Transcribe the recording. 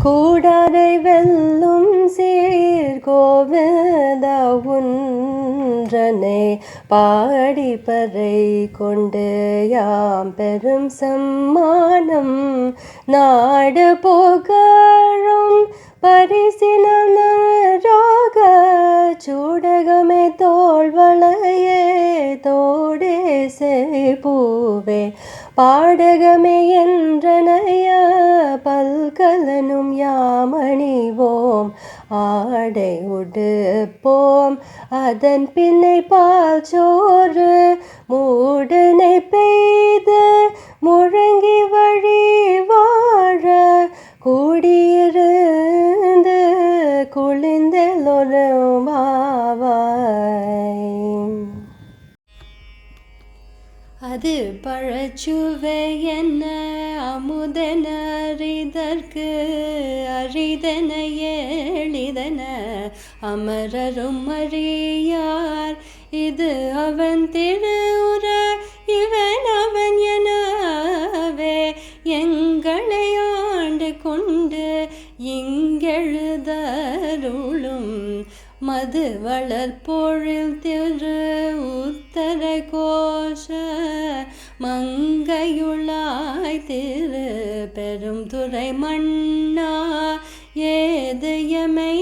கூடாரை வெல்லும் சீர்கோவிந்த ஒன்றனை பாடிப்பறை கொண்டு யாம் பெரும் சம்மானம் நாடு புகழும் பரிசினராக சூடகமே தோள்வளையே தோடே பூவே பாடகமே என்றனைய பல்கலனும் யாமணிவோம் ஆடை உடுப்போம் அதன் பின்னை பால் சோறு மூடனை பெய்து முழங்கி வழி வாழ கூடியிருந்து குளிந்தெல்லொருமாவாய். அது பழச்சுவை என்ன அமுதன அறிதற்கு அரிதன எளிதன அமரரும் அறியார் இது அவன் திருவுர இவன் அவன் எனவே எங்களை ஆண்டு கொண்டு இங்கெழுதருளும் மது வளர்பொழில் திரு உத்தர கோஷ மங்கையுளாய் திரு பெரும் துறை மன்னா ஏது எமை